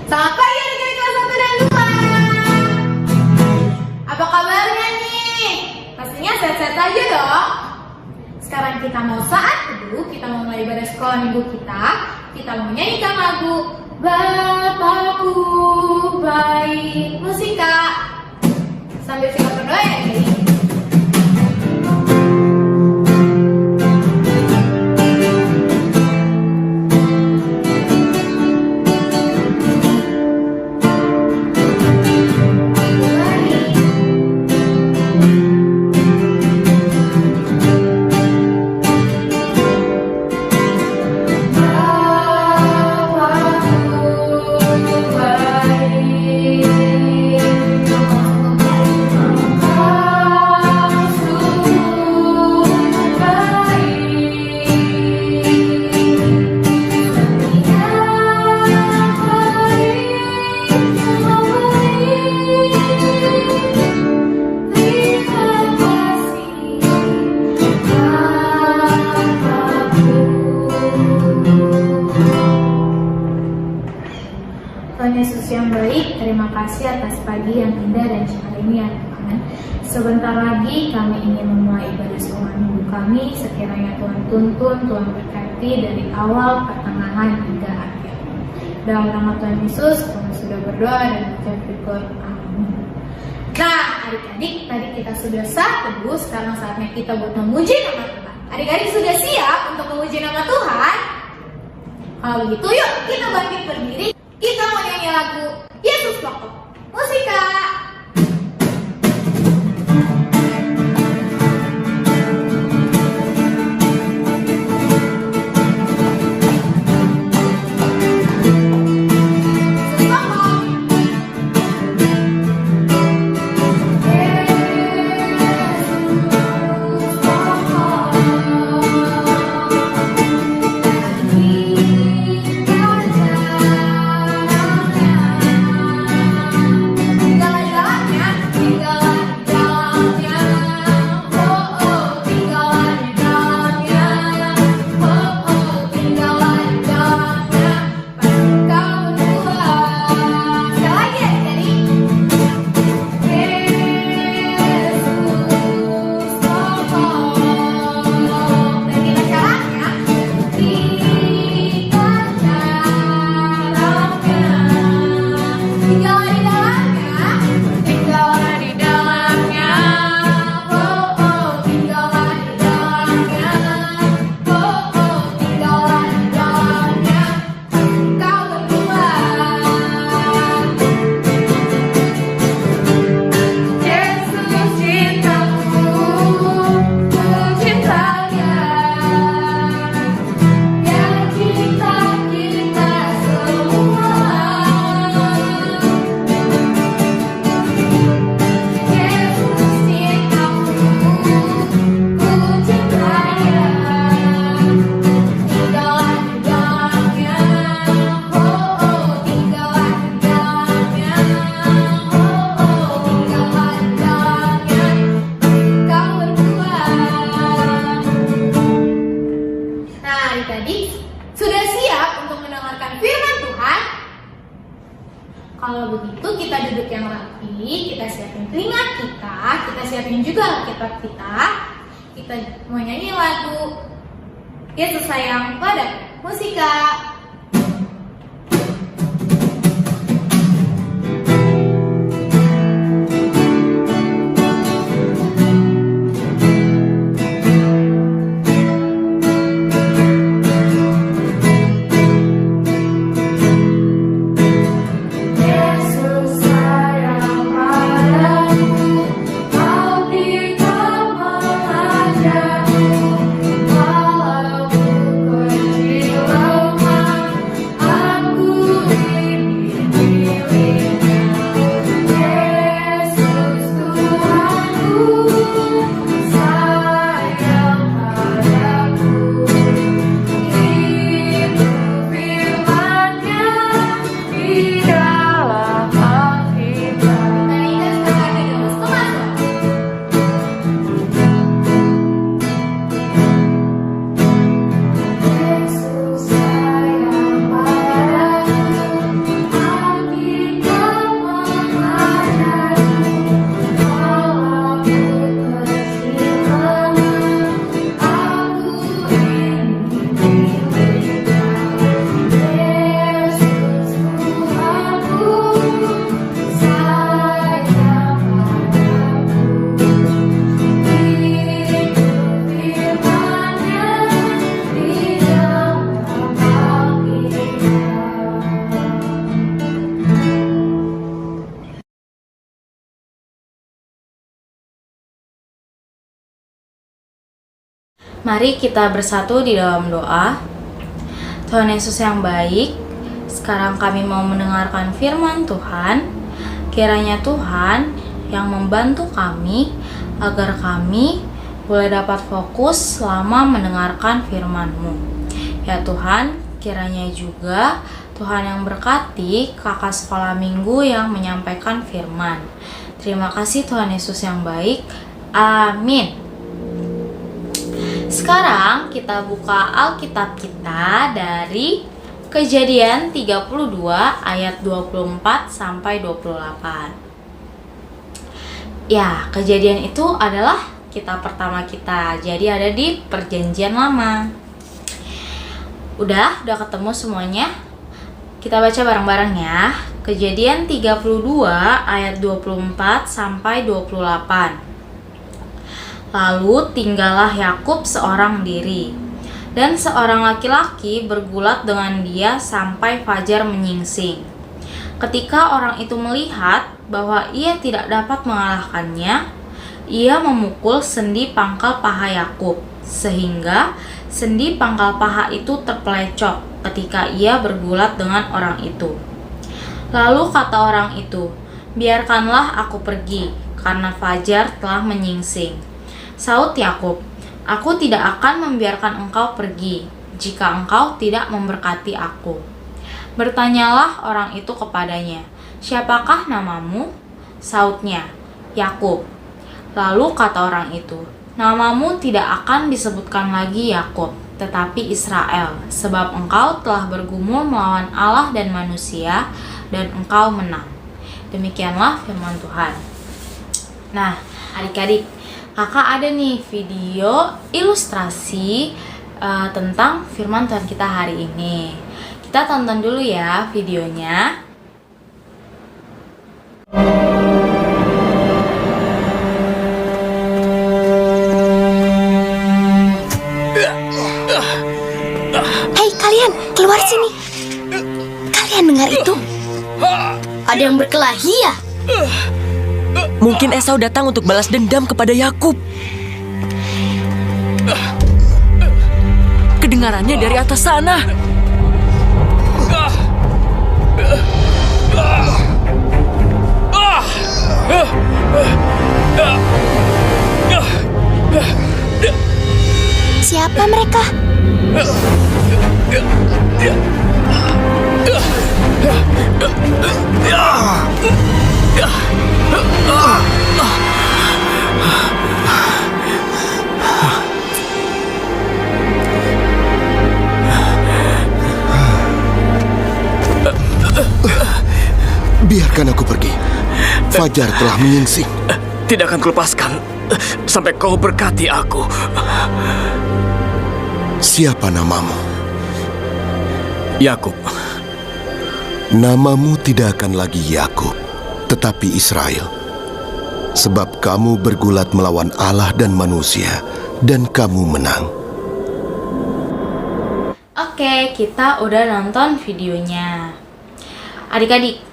Selamat pagi adik-adik kelas 1 dan 2. Apa kabarnya nih? Pastinya sehat-sehat aja dong. Sekarang kita mau saat teduh, kita mau mulai ibadah sekolah minggu kita. Kita mau nyanyikan lagu Bapakku Baik. Musik Kak. Sambil kita berdoa ya guys. Tuhan Yesus yang baik, terima kasih atas pagi yang indah dan cerah ini ya Tuhan. Sebentar lagi kami ingin memulai ibadah sekolah minggu kami. Sekiranya Tuhan tuntun, Tuhan berkati dari awal, pertengahan hingga akhir. Dalam nama Tuhan Yesus, kami sudah berdoa dan mengucap syukur. Amin. Nah, adik-adik, tadi kita sudah saat teduh, sekarang saatnya kita buat memuji nama Tuhan. Adik-adik sudah siap untuk memuji nama Tuhan? Kalau begitu, yuk kita bangkit berdiri. Kita mau nyanyi lagu Yesus Pokok. Musik Kak. Kalau begitu kita duduk yang rapi, kita siapin telinga kita siapin juga Alkitab kita. Kita mau nyanyi lagu Yesus Sayang Padaku. Musik Kak. Walau ku kecil lemah, Mari kita bersatu di dalam doa. Tuhan Yesus yang baik, sekarang kami mau mendengarkan firman Tuhan. Kiranya Tuhan yang membantu kami agar kami boleh dapat fokus selama mendengarkan firman-Mu. Ya Tuhan, kiranya juga Tuhan yang berkati kakak sekolah minggu yang menyampaikan firman. Terima kasih Tuhan Yesus yang baik. Amin. Sekarang kita buka Alkitab kita dari Kejadian 32 ayat 24 sampai 28. Ya, Kejadian itu adalah kitab pertama kita. Jadi ada di Perjanjian Lama. Udah ketemu semuanya? Kita baca bareng-bareng ya. Kejadian 32 ayat 24 sampai 28. Lalu tinggallah Yakub seorang diri, dan seorang laki-laki bergulat dengan dia sampai fajar menyingsing. Ketika orang itu melihat bahwa ia tidak dapat mengalahkannya, ia memukul sendi pangkal paha Yakub, sehingga sendi pangkal paha itu terpelecok ketika ia bergulat dengan orang itu. Lalu kata orang itu, "Biarkanlah aku pergi, karena fajar telah menyingsing." Saut Yakub, "Aku tidak akan membiarkan engkau pergi, jika engkau tidak memberkati aku." Bertanyalah orang itu kepadanya, "Siapakah namamu?" Sautnya, "Yakub." Lalu kata orang itu, "Namamu tidak akan disebutkan lagi Yakub, tetapi Israel, sebab engkau telah bergumul melawan Allah dan manusia, dan engkau menang." Demikianlah firman Tuhan. Nah, adik-adik, kakak ada nih video ilustrasi tentang firman Tuhan kita hari ini. Kita tonton dulu ya videonya. Hei kalian, keluar sini. Kalian dengar itu? Ada yang berkelahi ya? Mungkin Esau datang untuk balas dendam kepada Yakub. Kedengarannya dari atas sana. Siapa mereka? Biarkan aku pergi. Fajar telah menyingsing. Tidak akan kulepaskan sampai kau berkati aku. Siapa namamu? Yakub. Namamu tidak akan lagi Yakub, tetapi Israel. Sebab kamu bergulat melawan Allah dan manusia, dan kamu menang. Oke, kita udah nonton videonya. Adik-adik,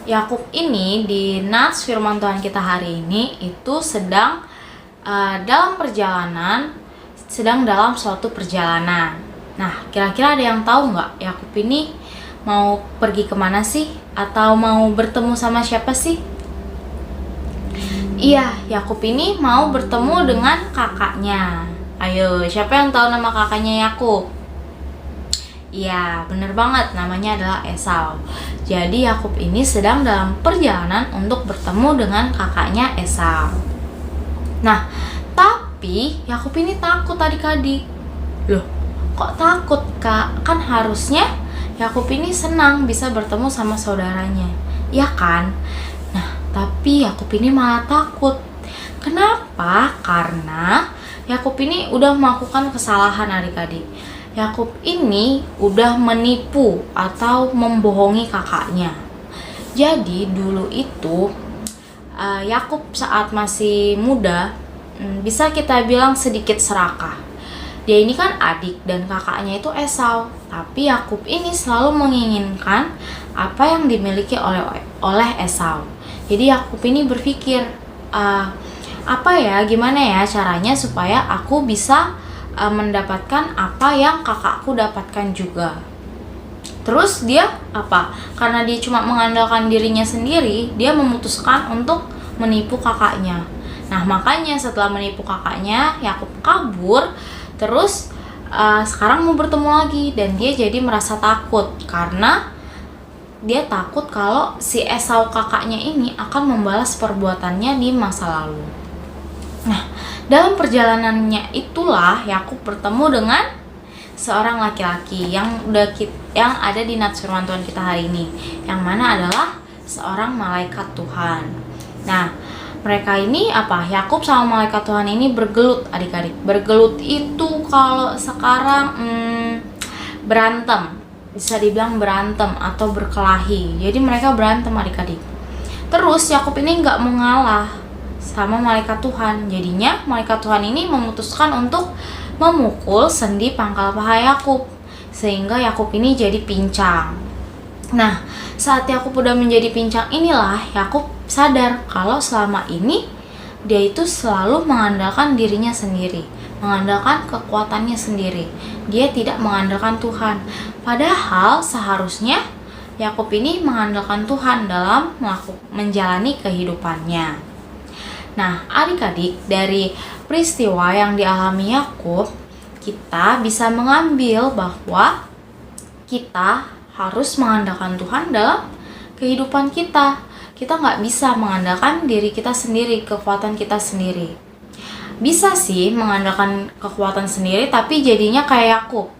Yakub ini di nats firman Tuhan kita hari ini itu sedang dalam suatu perjalanan. Nah, kira-kira ada yang tahu nggak Yakub ini mau pergi kemana sih? Atau mau bertemu sama siapa sih? Iya, Yakub ini mau bertemu dengan kakaknya. Ayo, siapa yang tahu nama kakaknya Yakub? Iya, bener banget, namanya adalah Esau. Jadi Yakub ini sedang dalam perjalanan untuk bertemu dengan kakaknya Esau. Nah, tapi Yakub ini takut adik-adik. Loh, kok takut kak? Kan harusnya Yakub ini senang bisa bertemu sama saudaranya, ya kan? Nah, tapi Yakub ini malah takut. Kenapa? Karena Yakub ini udah melakukan kesalahan adik-adik. Yakub ini udah menipu atau membohongi kakaknya. Jadi dulu itu Yakub saat masih muda bisa kita bilang sedikit serakah. Dia ini kan adik dan kakaknya itu Esau, tapi Yakub ini selalu menginginkan apa yang dimiliki oleh Esau. Jadi Yakub ini berpikir gimana ya caranya supaya aku bisa mendapatkan apa yang kakakku dapatkan juga. Terus dia apa? Karena dia cuma mengandalkan dirinya sendiri, dia memutuskan untuk menipu kakaknya. Nah, makanya setelah menipu kakaknya, Yakub kabur. Terus sekarang mau bertemu lagi, dan dia jadi merasa takut karena dia takut kalau si Esau kakaknya ini akan membalas perbuatannya di masa lalu. Nah, dalam perjalanannya itulah Yakub bertemu dengan seorang laki-laki yang ada di nats firman Tuhan kita hari ini, yang mana adalah seorang malaikat Tuhan. Nah, mereka ini apa? Yakub sama malaikat Tuhan ini bergelut, adik-adik. Bergelut itu kalau sekarang berantem, bisa dibilang berantem atau berkelahi. Jadi mereka berantem, adik-adik. Terus Yakub ini nggak mengalah sama malaikat Tuhan. Jadinya malaikat Tuhan ini memutuskan untuk memukul sendi pangkal paha Yakub, sehingga Yakub ini jadi pincang. Nah, saat Yakub udah menjadi pincang inilah Yakub sadar kalau selama ini dia itu selalu mengandalkan dirinya sendiri, mengandalkan kekuatannya sendiri. Dia tidak mengandalkan Tuhan. Padahal seharusnya Yakub ini mengandalkan Tuhan dalam menjalani kehidupannya. Nah, adik-adik, dari peristiwa yang dialami Yakub, kita bisa mengambil bahwa kita harus mengandalkan Tuhan dalam kehidupan kita. Kita nggak bisa mengandalkan diri kita sendiri, kekuatan kita sendiri. Bisa sih mengandalkan kekuatan sendiri, tapi jadinya kayak Yakub.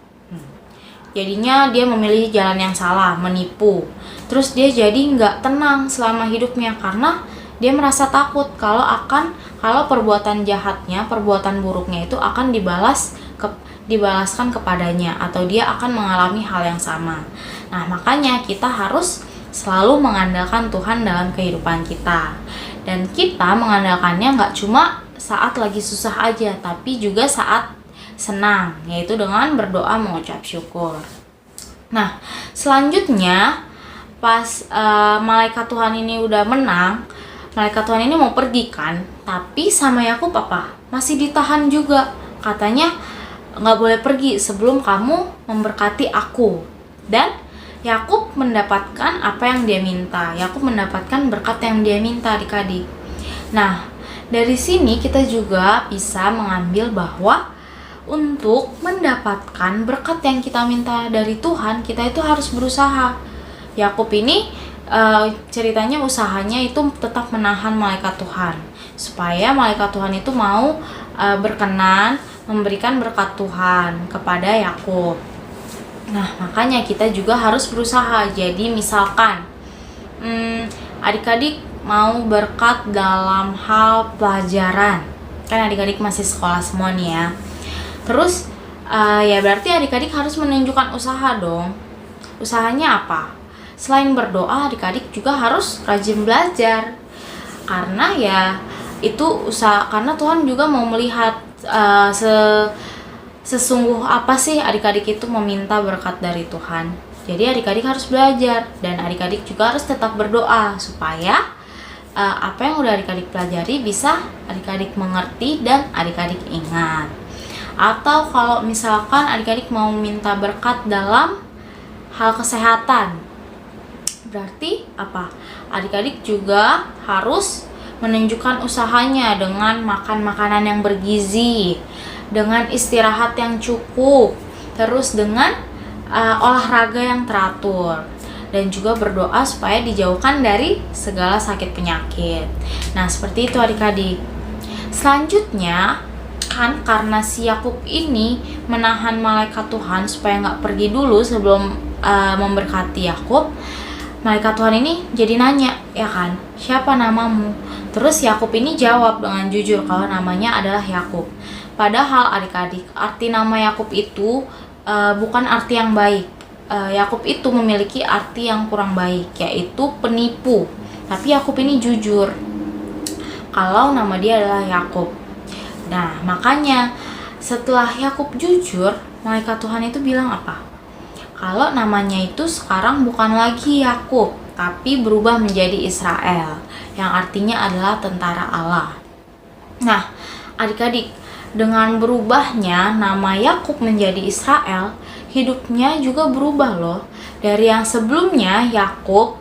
Jadinya dia memilih jalan yang salah, menipu. Terus dia jadi nggak tenang selama hidupnya karena dia merasa takut kalau perbuatan jahatnya, perbuatan buruknya itu akan dibalaskan kepadanya, atau dia akan mengalami hal yang sama. Nah, makanya kita harus selalu mengandalkan Tuhan dalam kehidupan kita. Dan kita mengandalkannya nggak cuma saat lagi susah aja, tapi juga saat senang, yaitu dengan berdoa mengucap syukur. Nah, selanjutnya pas malaikat Tuhan ini udah menang, malaikat Tuhan ini mau pergi kan, tapi sama Yakub apa? Masih ditahan juga. Katanya nggak boleh pergi sebelum kamu memberkati aku. Dan Yakub mendapatkan apa yang dia minta. Yakub mendapatkan berkat yang dia minta, adik-adik. Nah, dari sini kita juga bisa mengambil bahwa untuk mendapatkan berkat yang kita minta dari Tuhan, kita itu harus berusaha. Yakub ini ceritanya usahanya itu tetap menahan malaikat Tuhan, supaya malaikat Tuhan itu mau berkenan memberikan berkat Tuhan kepada Yakub. Nah, makanya kita juga harus berusaha. Jadi misalkan adik-adik mau berkat dalam hal pelajaran, kan adik-adik masih sekolah semua nih ya. Terus ya berarti adik-adik harus menunjukkan usaha dong. Usahanya apa? Selain berdoa, adik-adik juga harus rajin belajar. Karena ya itu usaha, karena Tuhan juga mau melihat sesungguh apa sih adik-adik itu meminta berkat dari Tuhan. Jadi adik-adik harus belajar, dan adik-adik juga harus tetap berdoa supaya apa yang udah adik-adik pelajari bisa adik-adik mengerti dan adik-adik ingat. Atau kalau misalkan adik-adik mau minta berkat dalam hal kesehatan, berarti apa? Adik-adik juga harus menunjukkan usahanya dengan makan makanan yang bergizi, dengan istirahat yang cukup, terus dengan olahraga yang teratur, dan juga berdoa supaya dijauhkan dari segala sakit penyakit. Nah, seperti itu adik-adik. Selanjutnya kan karena si Yakub ini menahan malaikat Tuhan supaya nggak pergi dulu sebelum memberkati Yakub, malaikat Tuhan ini jadi nanya, ya kan, siapa namamu? Terus Yakub ini jawab dengan jujur kalau namanya adalah Yakub. Padahal adik-adik, arti nama Yakub itu bukan arti yang baik. Yakub itu memiliki arti yang kurang baik, yaitu penipu. Tapi Yakub ini jujur kalau nama dia adalah Yakub. Nah, makanya setelah Yakub jujur, malaikat Tuhan itu bilang apa? Kalau namanya itu sekarang bukan lagi Yakub, tapi berubah menjadi Israel, yang artinya adalah tentara Allah. Nah, adik-adik, dengan berubahnya nama Yakub menjadi Israel, hidupnya juga berubah loh. Dari yang sebelumnya Yakub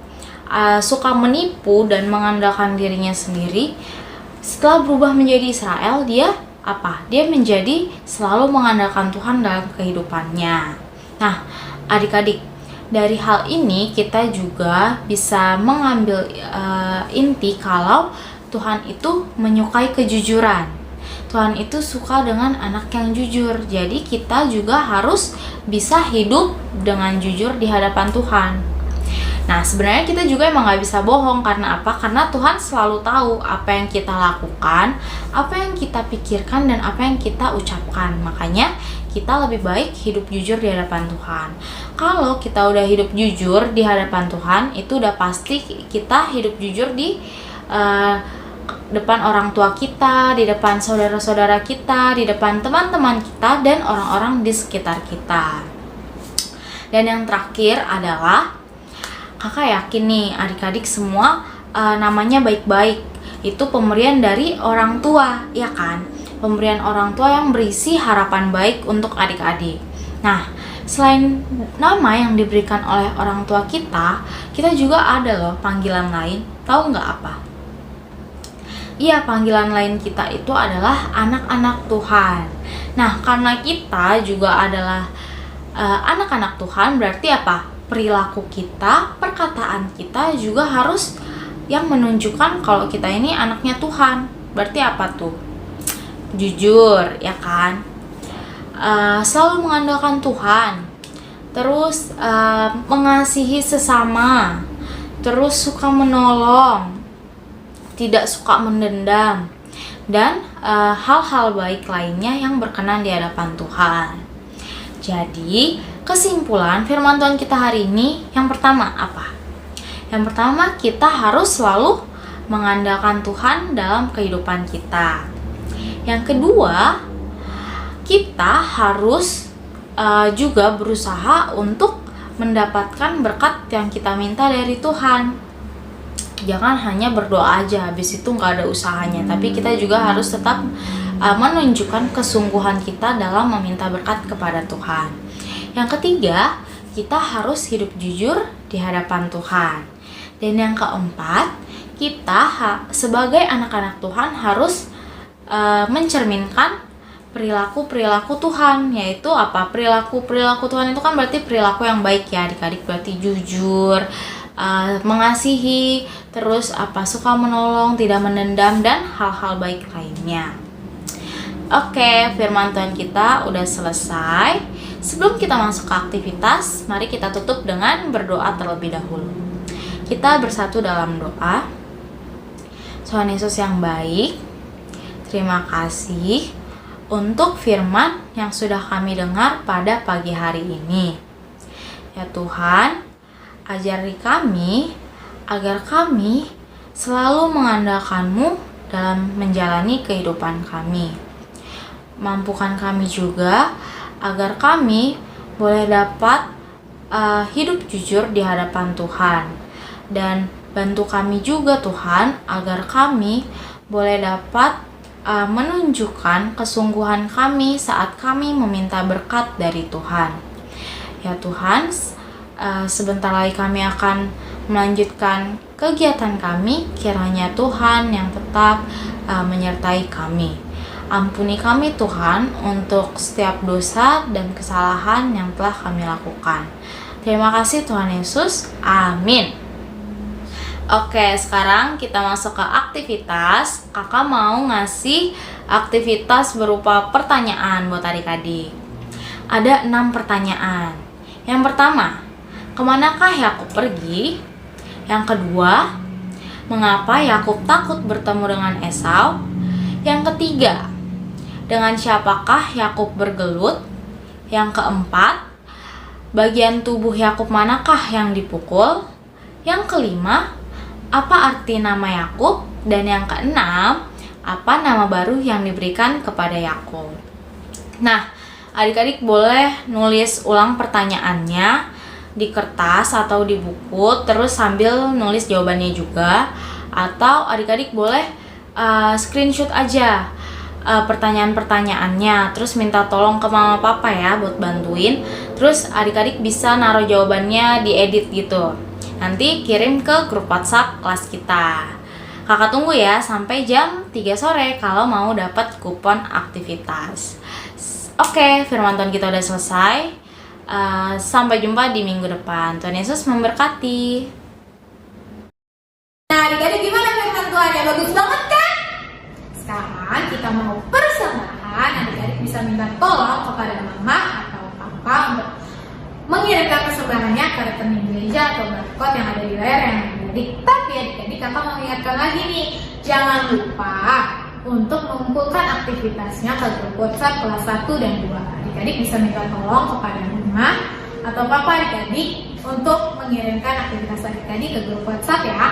suka menipu dan mengandalkan dirinya sendiri, setelah berubah menjadi Israel, dia menjadi selalu mengandalkan Tuhan dalam kehidupannya. Nah, adik-adik, dari hal ini kita juga bisa mengambil inti kalau Tuhan itu menyukai kejujuran. Tuhan itu suka dengan anak yang jujur. Jadi kita juga harus bisa hidup dengan jujur di hadapan Tuhan. Nah, sebenarnya kita juga emang gak bisa bohong. Karena apa? Karena Tuhan selalu tahu apa yang kita lakukan, apa yang kita pikirkan, dan apa yang kita ucapkan. Makanya kita lebih baik hidup jujur di hadapan Tuhan. Kalau kita udah hidup jujur di hadapan Tuhan, itu udah pasti kita hidup jujur di depan orang tua kita, di depan saudara-saudara kita, di depan teman-teman kita, dan orang-orang di sekitar kita. Dan yang terakhir adalah kakak yakin nih adik-adik semua namanya baik-baik. Itu pemberian dari orang tua, ya kan? Pemberian orang tua yang berisi harapan baik untuk adik-adik. Nah, selain nama yang diberikan oleh orang tua kita juga ada loh panggilan lain. Tahu nggak apa? Iya, panggilan lain kita itu adalah anak-anak Tuhan. Nah, karena kita juga adalah anak-anak Tuhan, berarti apa? Perilaku kita, perkataan kita juga harus yang menunjukkan kalau kita ini anaknya Tuhan. Berarti apa tuh? Jujur, ya kan? Selalu mengandalkan Tuhan, terus mengasihi sesama, terus suka menolong, tidak suka mendendam, dan hal-hal baik lainnya yang berkenan di hadapan Tuhan. Jadi, kesimpulan firman Tuhan kita hari ini yang pertama apa? Yang pertama, kita harus selalu mengandalkan Tuhan dalam kehidupan kita. Yang kedua, kita harus juga berusaha untuk mendapatkan berkat yang kita minta dari Tuhan. Jangan hanya berdoa aja, habis itu nggak ada usahanya. Tapi kita juga harus tetap menunjukkan kesungguhan kita dalam meminta berkat kepada Tuhan. Yang ketiga, kita harus hidup jujur di hadapan Tuhan. Dan yang keempat, kita sebagai anak-anak Tuhan harus mencerminkan perilaku-perilaku Tuhan. Yaitu apa? Perilaku-perilaku Tuhan itu kan berarti perilaku yang baik ya adik-adik. Berarti jujur, mengasihi, terus suka menolong, tidak mendendam, dan hal-hal baik lainnya. Oke, firman Tuhan kita udah selesai. Sebelum kita masuk ke aktivitas, mari kita tutup dengan berdoa terlebih dahulu. Kita bersatu dalam doa. Tuhan Yesus yang baik, terima kasih untuk firman yang sudah kami dengar pada pagi hari ini. Ya Tuhan, ajari kami agar kami selalu mengandalkan-Mu dalam menjalani kehidupan kami. Mampukan kami juga agar kami boleh dapat hidup jujur di hadapan Tuhan. Dan bantu kami juga Tuhan agar kami boleh dapat menunjukkan kesungguhan kami saat kami meminta berkat dari Tuhan. Ya Tuhan, sebentar lagi kami akan melanjutkan kegiatan kami. Kiranya Tuhan yang tetap menyertai kami. Ampuni kami Tuhan untuk setiap dosa dan kesalahan yang telah kami lakukan. Terima kasih Tuhan Yesus. Amin. Oke, sekarang kita masuk ke aktivitas. Kakak mau ngasih aktivitas berupa pertanyaan buat adik-adik. Ada 6 pertanyaan. Yang pertama, kemanakah Yakub pergi? Yang kedua, mengapa Yakub takut bertemu dengan Esau? Yang ketiga, dengan siapakah Yakub bergelut? Yang keempat, bagian tubuh Yakub manakah yang dipukul? Yang kelima, apa arti nama Yakub? Dan yang keenam, apa nama baru yang diberikan kepada Yakub? Nah, adik-adik boleh nulis ulang pertanyaannya di kertas atau di buku, terus sambil nulis jawabannya juga. Atau adik-adik boleh screenshot aja pertanyaan-pertanyaannya, terus minta tolong ke mama papa ya buat bantuin. Terus adik-adik bisa naruh jawabannya diedit gitu. Nanti kirim ke grup WhatsApp kelas kita. Kakak tunggu ya sampai jam 3 sore kalau mau dapat kupon aktivitas. Oke, firman Tuhan kita udah selesai. Sampai jumpa di minggu depan. Tuhan Yesus memberkati. Nah, adik-adik gimana firman Tuhannya? Bagus banget kan? Sekarang kita mau persembahan. Adik-adik bisa minta tolong kepada mama atau papa untuk mengirimkan persembahannya ke rekening gereja atau barcode yang ada di layar yang adik-adik. Tapi adik-adik, kakak mau ingatkan lagi nih, jangan lupa untuk mengumpulkan aktivitasnya ke grup WhatsApp kelas 1 dan 2. Adik-adik bisa minta tolong kepada mama atau papa adik-adik untuk mengirimkan aktivitas adik-adik ke grup WhatsApp ya.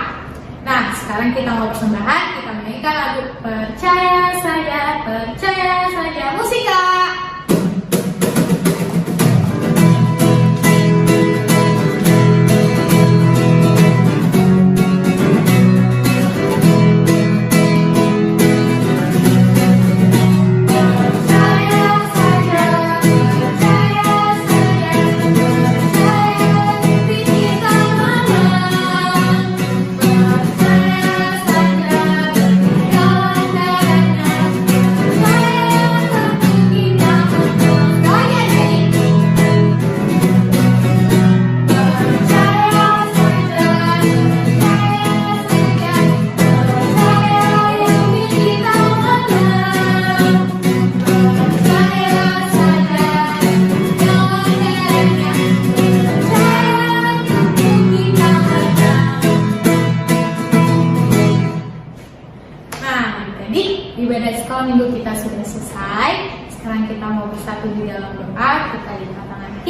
Nah, sekarang kita mau persembahan, kita menyanyikan lagu Percaya Saja, musika. Ibadah sekolah minggu kita sudah selesai. Sekarang kita mau bersatu di dalam doa. Kita lihat tangan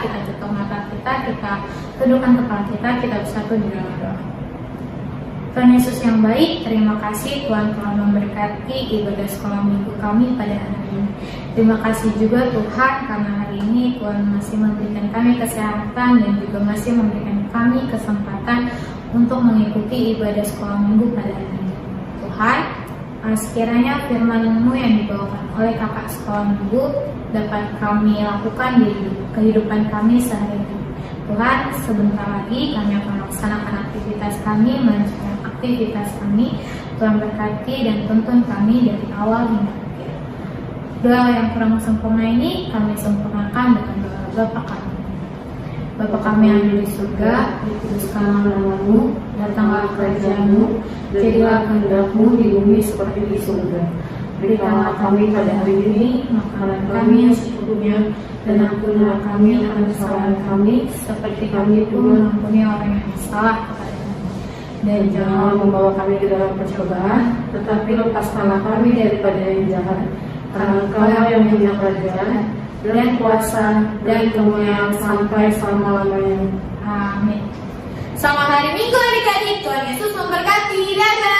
kita tutup mata kita tundukkan kepala kita bersatu di dalam doa. Tuhan Yesus yang baik, terima kasih Tuhan telah memberkati ibadah sekolah minggu kami pada hari ini. Terima kasih juga Tuhan karena hari ini Tuhan masih memberikan kami kesehatan dan juga masih memberikan kami kesempatan untuk mengikuti ibadah sekolah minggu pada hari ini. Tuhan, sekiranya firman-Mu yang dibawakan oleh kakak sekolah minggu dapat kami lakukan di kehidupan kami sehari-hari. Tuhan, sebentar lagi kami akan melaksanakan aktivitas kami, melanjutkan aktivitas kami. Tuhan berkati dan tuntun kami dari awal hingga akhir. Doa yang kurang sempurna ini kami sempurnakan dengan doa Bapa kami. Bapa kami yang ada di surga, dikuduskanlah nama-Mu, datanglah kerajaan-Mu, jadilah kehendak-Mu di bumi seperti di surga. Berikanlah kami pada hari ini makanan kami yang secukupnya, dan ampunilah kami akan kesalahan kami, seperti kami pun mengampuni orang yang salah kepada kami. Dan janganlah membawa kami ke dalam percobaan, tetapi lepaskanlah kami daripada yang jahat. Karena Engkau yang punya kerajaan dan kuasa dan kemuliaan sampai selama-lamanya. Amin. Selamat hari Minggu adik-adik. Tuhan Yesus memberkati. Dadah.